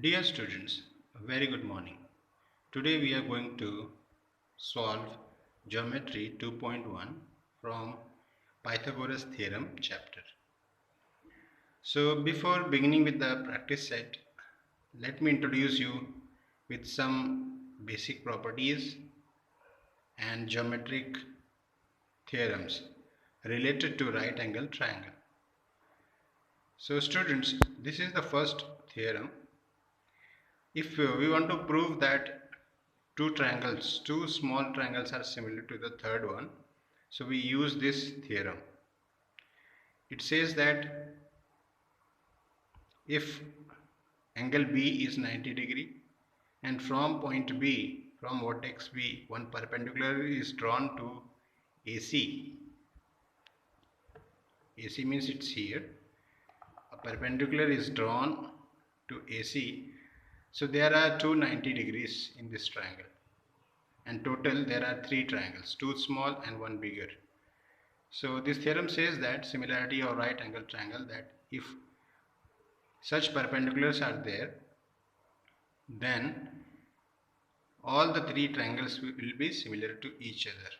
Dear students, a very good morning. Today we are going to solve Geometry 2.1 from Pythagoras Theorem chapter. So before beginning with the practice set, let me introduce you with some basic properties and geometric theorems related to right angle triangle. So students, this is the first theorem. If we want to prove that two small triangles are similar to the third one, so we use this theorem. It says that if angle B is 90 degree and from point B, from vertex B, one perpendicular is drawn to AC. AC means it's here. A perpendicular is drawn to AC. So there are two 90 degrees in this triangle. And total there are three triangles, two small and one bigger. So this theorem says that similarity of right angle triangle, that if such perpendiculars are there, then all the three triangles will be similar to each other.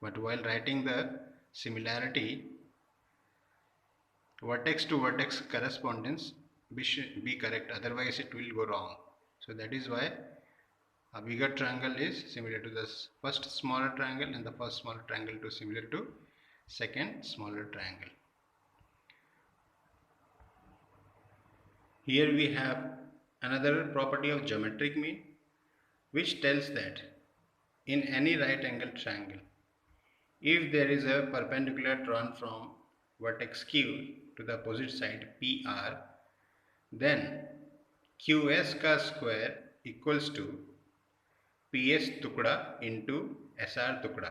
But while writing the similarity, vertex to vertex correspondence should be correct, otherwise it will go wrong. So that is why a bigger triangle is similar to the first smaller triangle and the first smaller triangle to similar to second smaller triangle. Here we have another property of geometric mean, which tells that in any right angle triangle, if there is a perpendicular drawn from vertex Q to the opposite side PR, then QS का square equals to PS tukda into SR tukda.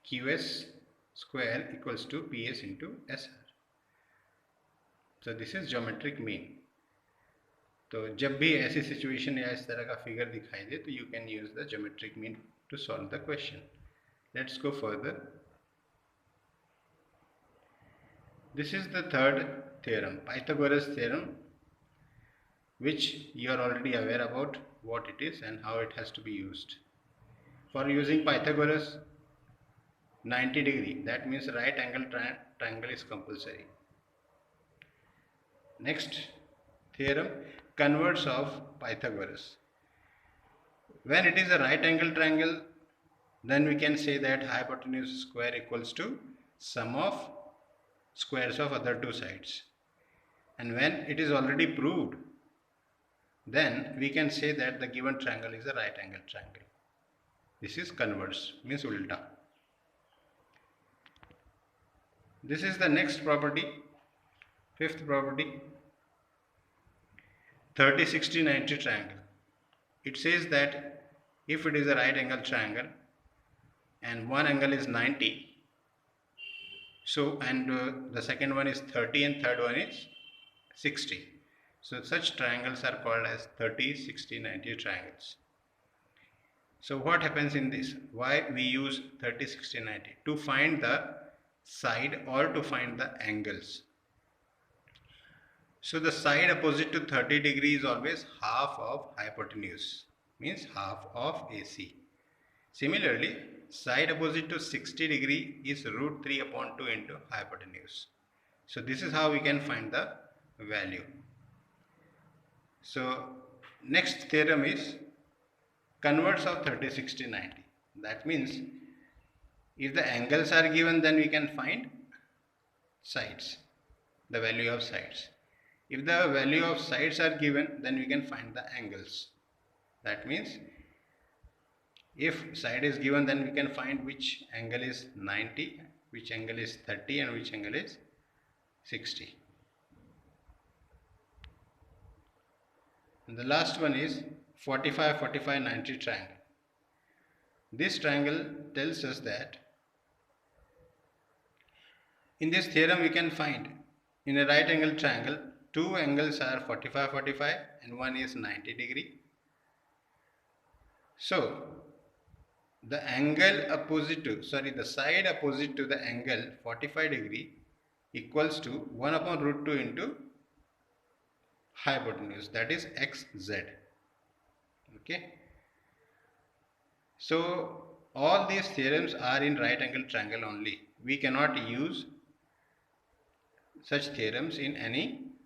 QS square equals to PS into SR. So this is geometric mean. तो जब भी ऐसी situation या इस तरह का figure दिखाई दे तो you can use the geometric mean to solve the question. Let's go further. This is the third theorem, Pythagoras theorem, which you are already aware about what it is and how it has to be used. For using Pythagoras, 90 degree, that means right angle triangle is compulsory. Next theorem, converse of Pythagoras. When it is a right angle triangle, then we can say that hypotenuse square equals to sum of squares of other two sides. And when it is already proved, then we can say that the given triangle is a right angle triangle. This is converse, means ulta. This is the next property, fifth property, 30, 60, 90 triangle. It says that if it is a right angle triangle and one angle is 90, so and the second one is 30 and third one is 60. So such triangles are called as 30, 60, 90 triangles. So what happens in this? Why we use 30, 60, 90? To find the side or to find the angles. So the side opposite to 30 degree is always half of hypotenuse, means half of AC. Similarly, side opposite to 60 degree is root 3 upon 2 into hypotenuse. So this is how we can find the value. So next theorem is converse of 30, 60, 90. That means if the angles are given, then we can find sides, the value of sides. If the value of sides are given, then we can find the angles. That means if side is given, then we can find which angle is 90, which angle is 30 and which angle is 60. And the last one is 45, 45, 90 triangle. This triangle tells us that in this theorem we can find in a right angle triangle two angles are 45, 45 and one is 90 degree. So the side opposite to the angle 45 degree equals to 1 upon root 2 into hypotenuse, that is xz. Okay, so all these theorems are in right angle triangle only. We cannot use such theorems in any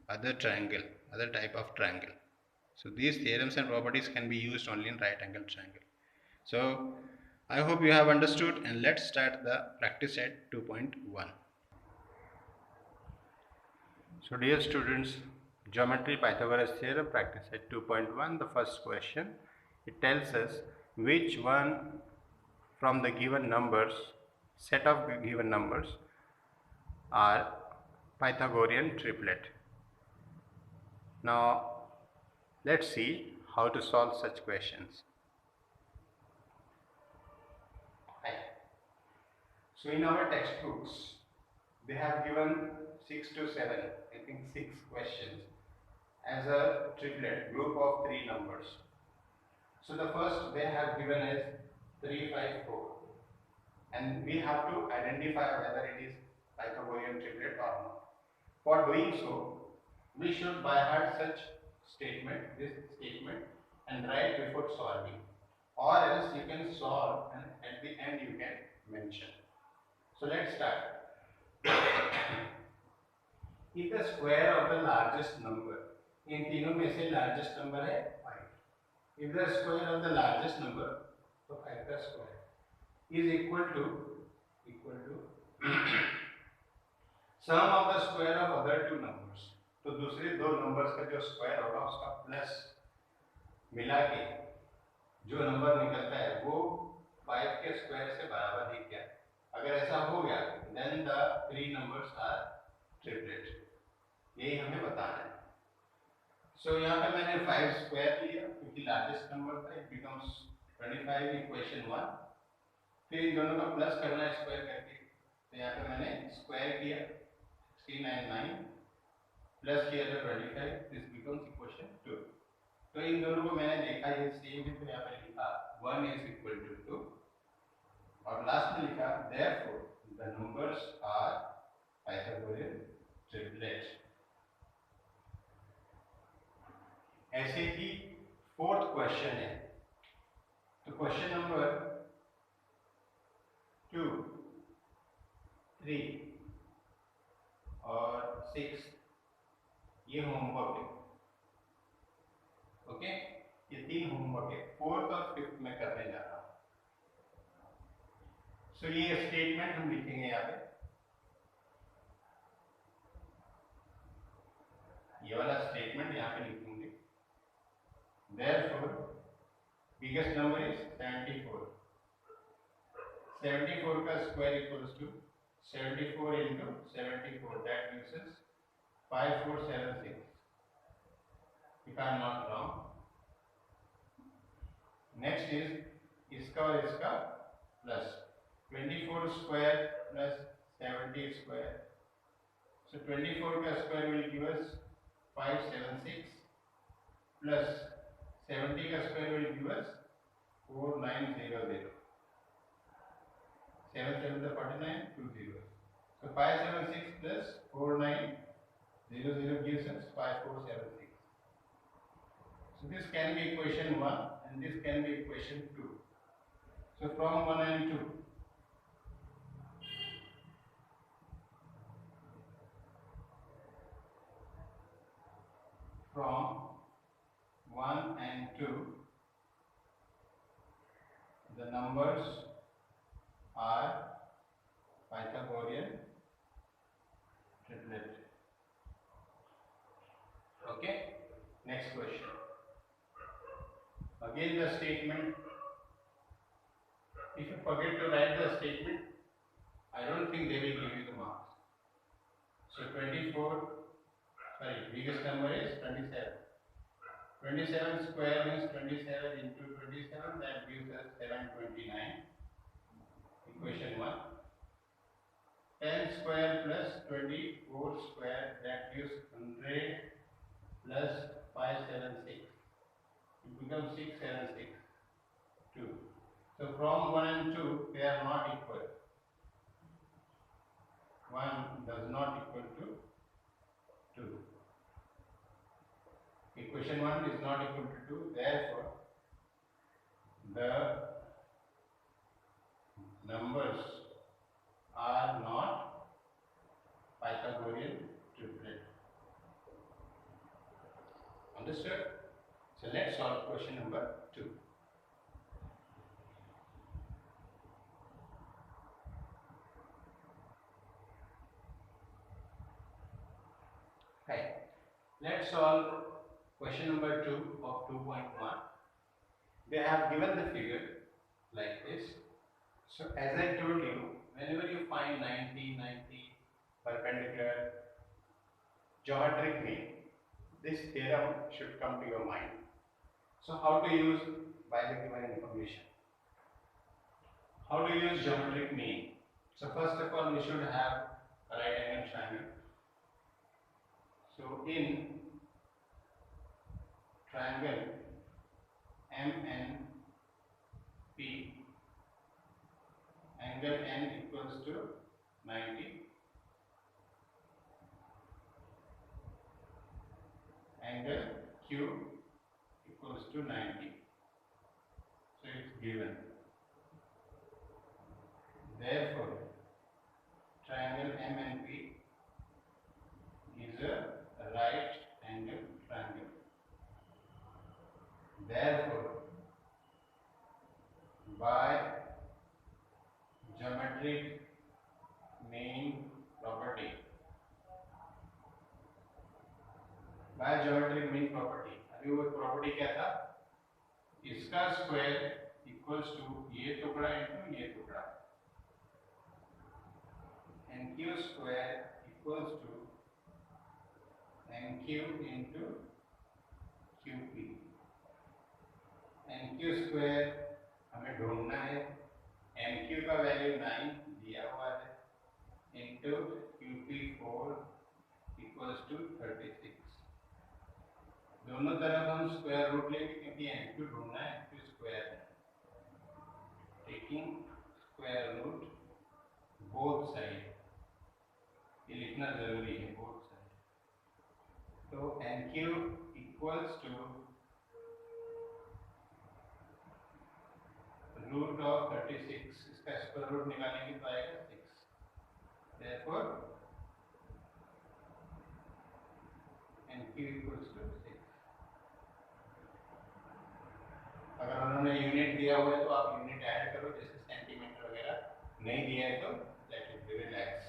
other triangle, other type of triangle. So these theorems and properties can be used only in right angle triangle. So I hope you have understood, and let's start the practice at 2.1. So dear students, geometry Pythagoras theorem practice at 2.1. The first question, it tells us which one from the given numbers, set of given numbers, are Pythagorean triplet. Now let's see how to solve such questions. So in our textbooks, they have given 6 to 7, I think 6 questions as a triplet, group of 3 numbers. So the first they have given is 3, 5, 4, and we have to identify whether it is Pythagorean triplet or not. For doing so, we should by heart such statement, this statement, and write before solving, or else you can solve and at the end you can mention. So let's start. If the square of the largest number, इन तीनों में से largest number है 5. If the square of the largest number, तो 5 का square is equal to sum of the square of other two numbers. तो दूसरे दो numbers का जो square होगा उसका plus मिला के जो number निकलता है वो 5 के square से बराबर ही क्या? अगर ऐसा हो गया, then the three numbers are triplet. यही हमें बताना है. So यहाँ पे मैंने 5 स्क्वायर लिया क्योंकि लार्जेस्ट नंबर था. It becomes 25 equation 1. फिर इन दोनों का प्लस करना है स्क्वायर करके, तो यहाँ पे मैंने स्क्वायर किया 16 and 9 प्लस किया तो 25. This becomes equation 2. तो इन दोनों को मैंने देखा ये सेम है, तो यहाँ पे लिखा 1 is equal to 2 और लास्ट में लिखा therefore the numbers are Pythagorean triplet. ऐसे ही फोर्थ क्वेश्चन है, तो क्वेश्चन नंबर 2, 3 और 6 ये होमवर्क है. ओके, ये 3 होमवर्क है. फोर्थ और फिफ्थ में करने जा रहा हूं. सो ये स्टेटमेंट हम लिखेंगे यहाँ पे. ये वाला स्टेटमेंट यहाँ पे लिखेंगे. Therefore, biggest number is 74. 74 का square equals to 74 into 74. That gives us 5476. If I am not wrong. Next is इसका और इसका plus 24 square plus 70 square. So 24 का square will give us 576 plus 70 का square will give us 4900. 7 7 49, 2 zeros. So 576 plus 4900 gives us 5476. So this can be equation 1 and this can be equation 2. So from 1 and 2. From 1 and 2, the numbers are Pythagorean triplet. Okay, next question. Again the statement. If you forget to write the statement, I don't think they will give you the marks. So 24, sorry, biggest number is 27. 27 square means 27 into 27, that gives us 729. Equation 1. 10 square plus 24 square, that gives 100 plus 576. It becomes 676. 2. So from 1 and 2, they are not equal. 1 does not equal to 2. equation 1 is not equal to 2, therefore the numbers are not Pythagorean triplet. Understood? So let's solve question number 2. Right. Let's solve question number 2 of 2.1. They have given the figure like this. So as I told you, whenever you find 90, 90, perpendicular, geometric mean, this theorem should come to your mind. So how to use by the given information? How to use geometric mean? So first of all, we should have a right angle triangle. So in triangle MNP, angle N equals to 90, angle Q equals to 90. So it's given. Therefore, triangle MNP is a right angle triangle. Therefore, by geometric mean property, अभी वो property क्या था? इसका square equals to ये टुकड़ा into ये टुकड़ा, NQ square equals to NQ into QP. NQ square हमें ढूंढना है, NQ का वैल्यू 9 दिया हुआ है, इनटू QP 4 इक्वल्स टू 36. दोनों तरफ हम स्क्वायर रूट लेंगे क्योंकि NQ ढूंढना है, NQ स्क्वायर है. Taking square root both side, ये लिखना जरूरी है, बोथ साइड. तो NQ equals to root of 36, इसका स्क्वायर रूट निकालेंगे तो आएगा 6. Therefore NQ equals to 6. अगर उन्होंने यूनिट दिया हुआ है तो आप यूनिट ऐड करो, जैसे सेंटीमीटर वगैरह. नहीं दिया है तो let it be relax.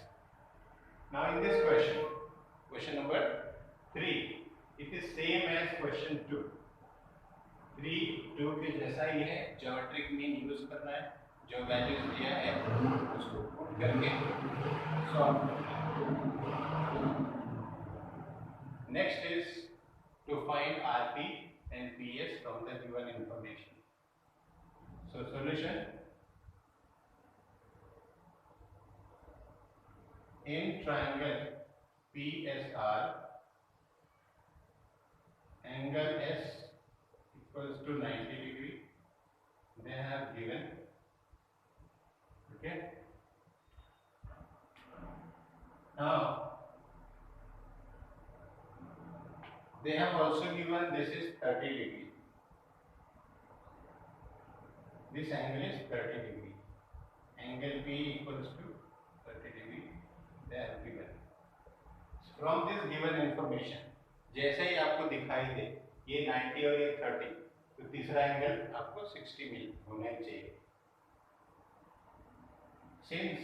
Now in this question, question number 3, it is same as question 2. 2 के जैसा ही है, ज्योमेट्रिक मीन यूज करना है, जो वैल्यूज दिया है उसको पुट करके solve. Next is to find RP and PS from the given information. So solution: in triangle PSR, angle S equals to 90 degree. They have given. Okay. Now they have also given this is 30 degree. This angle is 30 degree. Angle P equals to 30 degree. They have given. From this given information, जैसे ही आपको दिखाई दे ये 90 और ये 30, तो तीसरा angle आपको 60 मिल होना चाहिए. Since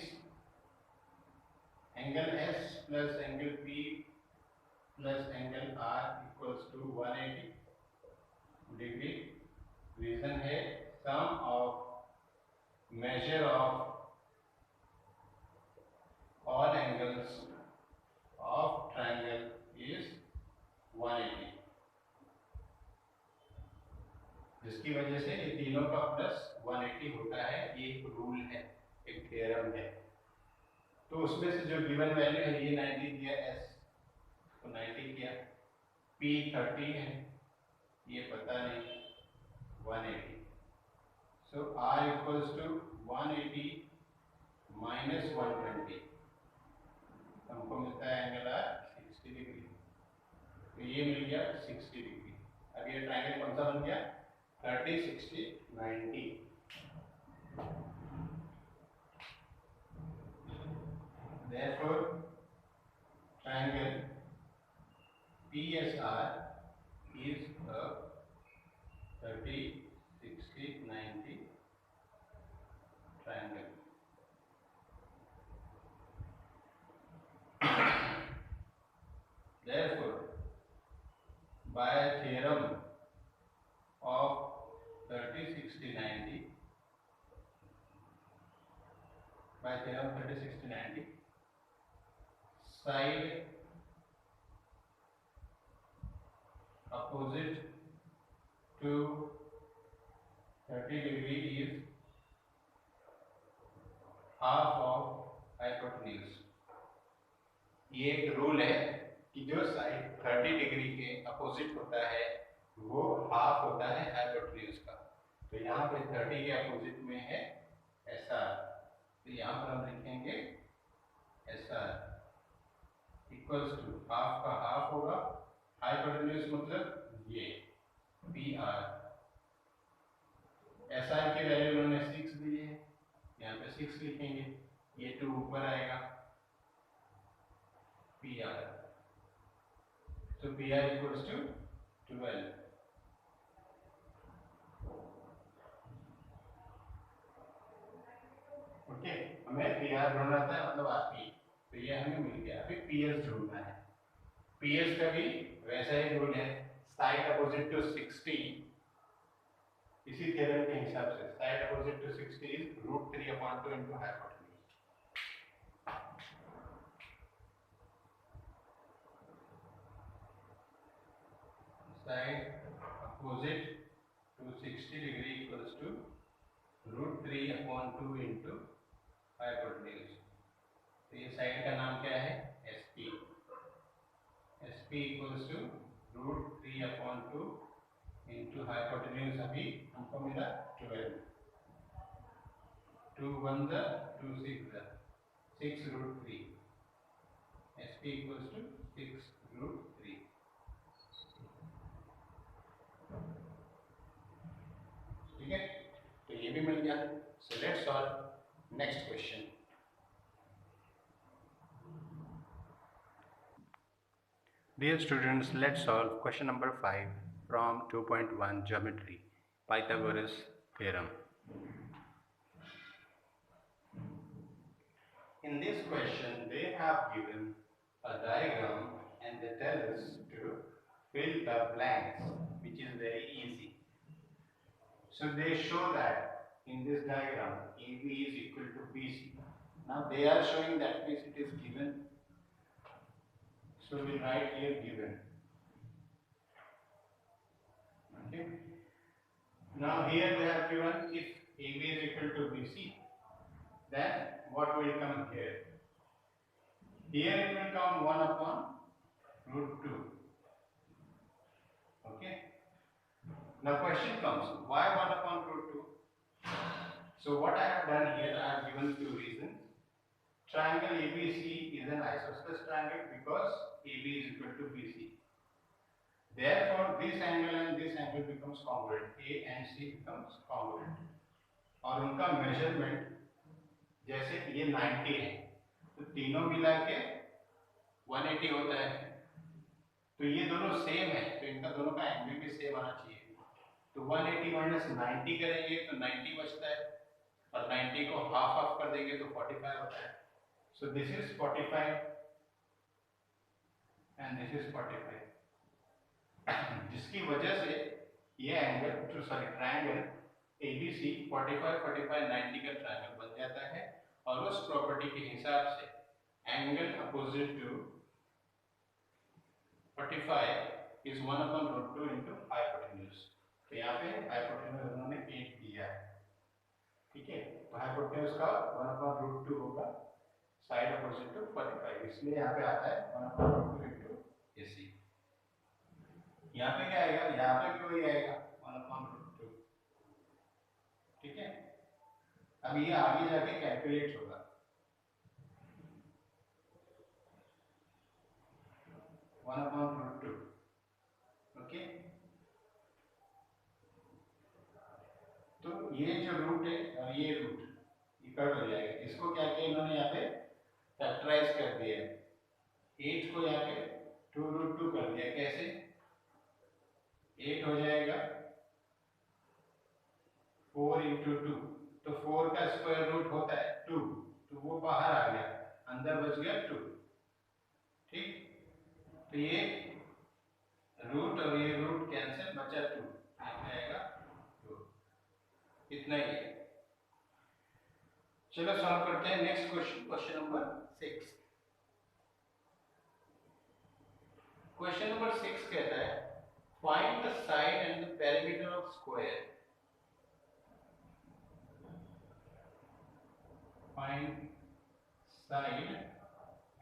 angle S plus angle P plus angle R equals to 180 degree, reason है sum of measure of all angles of triangle is 180, जिसकी वजह से ये तीनों का प्लस 180 होता है. ये एक रूल है, एक थ्योरम है. तो उसमें से जो गिवन वैल्यू है ये 90 दिया, S तो 90 किया, P 30 है, ये पता नहीं, 180. So R equals to 180 minus 120, हमको मिलता है एंगल R 60 डिग्री. तो ये मिल गया 60 डिग्री. अब ये ट्राइंगल कौन सा बन गया? 30, 60, 90। Therefore, triangle PSR is a 30, 60, 90 triangle. Therefore, by theorem of 30, 60, 90, by theorem 30, 60, 90, side opposite to 30 degree is half of hypotenuse. ये एक रूल है कि जो साइड 30 डिग्री के अपोजिट होता है वो हाफ होता है हाइपोटेन्यूज का। तो यहाँ पे 30 के अपोजिट में है ऐसा, तो यहाँ पर हम लिखेंगे ऐसा इक्वल्स टू हाफ का हाफ होगा, हाइपोटेन्यूज मतलब ये पी आर। एस आर की वैल्यू उन्होंने 6 दी है, यहाँ पे 6 लिखेंगे, ये 2 ऊपर आएगा P R. So PR equals to 12. Okay, हमें PR ढूंढना था, मतलब RP, तो ये हमें मिल गया। अभी PS ढूंढना है। PS का भी वैसा ही रूल है, साइड अपोजिट टू 60, इसी थ्योरम के हिसाब से side opposite to 60 is √3/2 into hypotenuse। Side opposite to 60 degree equals to √3/2 into hypotenuse। तो ये साइड का नाम क्या है? SP। SP equals to √3/2 into hypotenuse अभी हमको मिला 12। 2 1 the 2 6 the 6√3। SP equals to 6√3। ठीक है, तो ये भी मिल गया। So let's solve next question. Dear students, let's solve question number 5 from 2.1 geometry, Pythagoras theorem. In this question, they have given a diagram and they tell us to fill the blanks, which is very easy. So they show that in this diagram, AB is equal to BC. Now they are showing that means it is given. So we write here given. Okay. Now here they have given if AB is equal to BC, then what will come here? Here it will come 1/√2. Okay. Now question comes, why 1/√2? So what I have done here, I have given 2 reasons. Triangle ABC is an isosceles triangle because AB is equal to BC. Therefore, this angle and this angle becomes congruent. A and C becomes congruent. और उनका measurement जैसे ये 90 है, तो तीनों मिला के 180 होता है। तो ये दोनों सेम है, तो इनका दोनों का एंगल भी सेम आना चाहिए। तो 180 माइनस 90 करेंगे तो 90 बचता है, और 90 को हाफ हाफ कर देंगे तो 45 होता है। So this is 45 and this is 45, जिसकी वजह से ये एंगल ट्रायंगल ABC 45 45 90 का ट्रायंगल बन जाता है। और उस प्रॉपर्टी के हिसाब से angle opposite to 45 is 1/√2 into hypotenuse. तो यहाँ पे हाइपोटेन्यूज उन्होंने 8 दिया है, ठीक है। तो हाइपोटेन्यूज का 1/√2 होगा साइड अपोजिट टू 45, इसलिए यहाँ पे आता है 1/√2 into AC। यहाँ पे क्या आएगा? यहाँ पे भी वही आएगा 1/√2, ठीक है। अब ये आगे जाके कैलकुलेट होगा। ओके, ये जो रूट है और ये रूट ये कट हो जाएगा। इसको क्या किया इन्होंने यहाँ पे फैक्टराइज कर दिया। 8 को यहाँ पे 2√2 कर दिया। कैसे? 8 हो जाएगा 4 इंटू 2, तो 4 का स्क्वायर रूट होता है 2, तो वो बाहर आ गया, अंदर बच गया 2। ठीक, तो ये रूट और ये रूट कैंसिल, बचा 2, आएगा 2। इतना ही है। चलो सॉल्व करते हैं next question, question number 6। Question number 6 कहता है find the side and the perimeter of square. Find side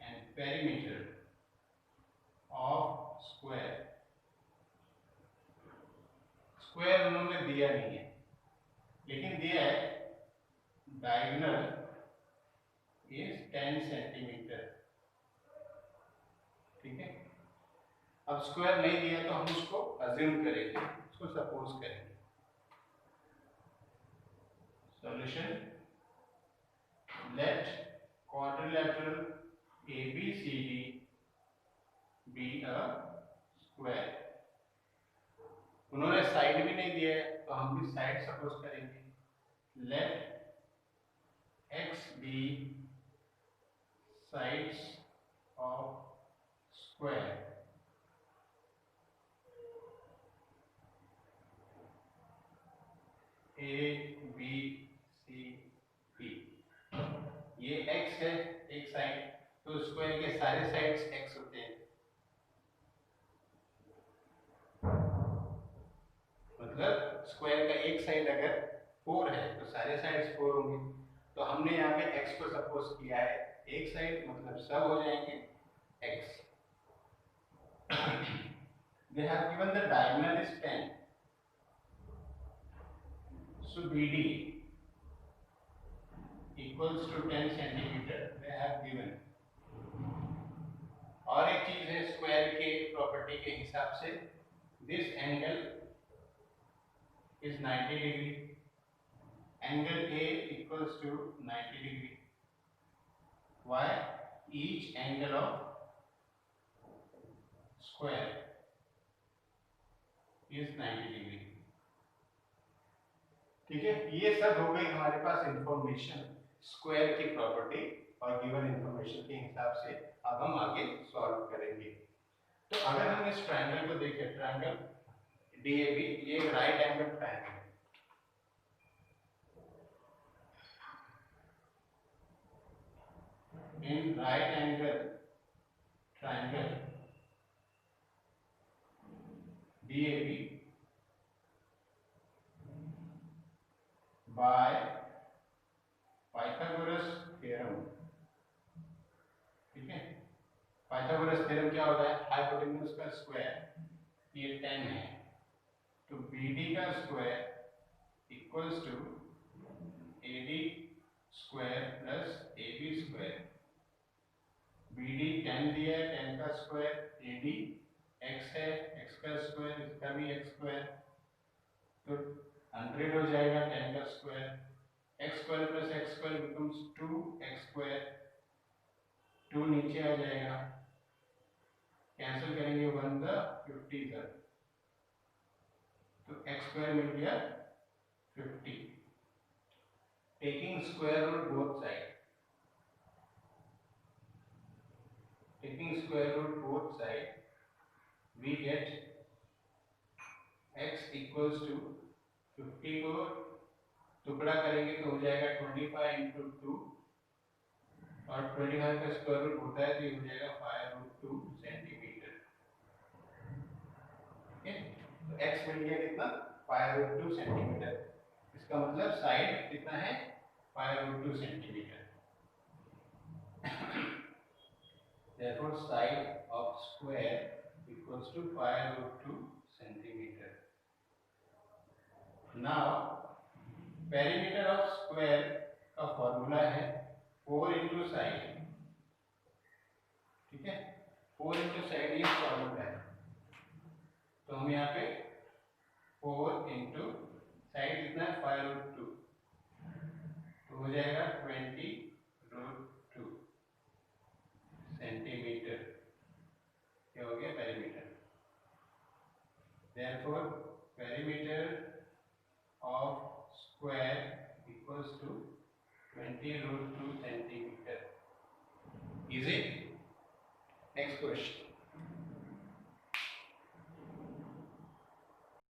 and perimeter of square. Square उन्होंने दिया नहीं है, लेकिन दिया है डायगोनल इज 10 सेंटीमीटर। ठीक है, अब स्क्वायर नहीं दिया तो हम उसको अज्यूम करेंगे, उसको सपोज करेंगे। Solution, let quadrilateral ABCD be a square. उन्होंने साइड भी नहीं दिया है तो हम भी साइड सपोज करेंगे। लेट x be sides of square। A B C D, ये x है एक साइड, तो स्क्वायर के सारे साइड्स x होते हैं। मतलब स्क्वायर का एक साइड अगर 4 है तो सारे साइड्स 4 होंगे। तो हमने यहाँ पे x को सपोज किया है एक साइड, मतलब सब हो जाएंगे x। They have given the diagonal is 10, so BD equals to 10 centimeter they have given। और एक चीज है स्क्वायर के प्रॉपर्टी के हिसाब से, this angle is 90 degree, angle A equals to 90 degree। Why? Each angle of square is 90 degree। ठीक है, ये सब हो गई हमारे पास इंफॉर्मेशन स्क्वायर की प्रॉपर्टी और गिवन इंफॉर्मेशन के हिसाब से। अब हम आगे सॉल्व करेंगे। तो अगर हम इस ट्रायंगल को देखें, ट्रायंगल DAB, ये एक राइट एंगल ट्रायंगल है। In right angle triangle DAB by Pythagoras theorem. ठीक है, पाइथागोरस थ्योरम क्या होता है? हाइपोटेन्यूज का स्क्वायर, ये 10 है, तो BD का square equals to AD square plus AB square. BD 10 दिया है, 10 का स्क्वायर, AD x है, x का स्क्वायर, इसका भी x स्क्वायर, तो 100 हो जाएगा 10 का square. x square plus x square becomes 2x square, 2 नीचे आ जाएगा, कैंसिल करेंगे 1 द 50 का, तो x स्क्वायर मिल गया 50। Taking square root both side, taking square root both side, we get x equals to 50 को टुकड़ा करेंगे तो हो जाएगा 25 इंटू 2, और 25 का स्क्वायर रूट होता है तो ये हो जाएगा 5√2 सेंटीमीटर। ठीक है, तो x मिल गया कितना? 5√2 सेंटीमीटर। इसका मतलब साइड कितना है? 5√2 centimetre. Therefore, side of square equals to 5√2 centimeter. Now, perimeter of square का फॉर्मूला है 4 into side। ठीक है, 4 into side ये फॉर्मूला है, तो हम यहाँ पे 4 into साइड कितना है 5√2 तो हो जाएगा 20√2 सेंटीमीटर। क्या हो गया perimeter. Therefore perimeter of square equals to 20√2 centimeter. Is it? Next question.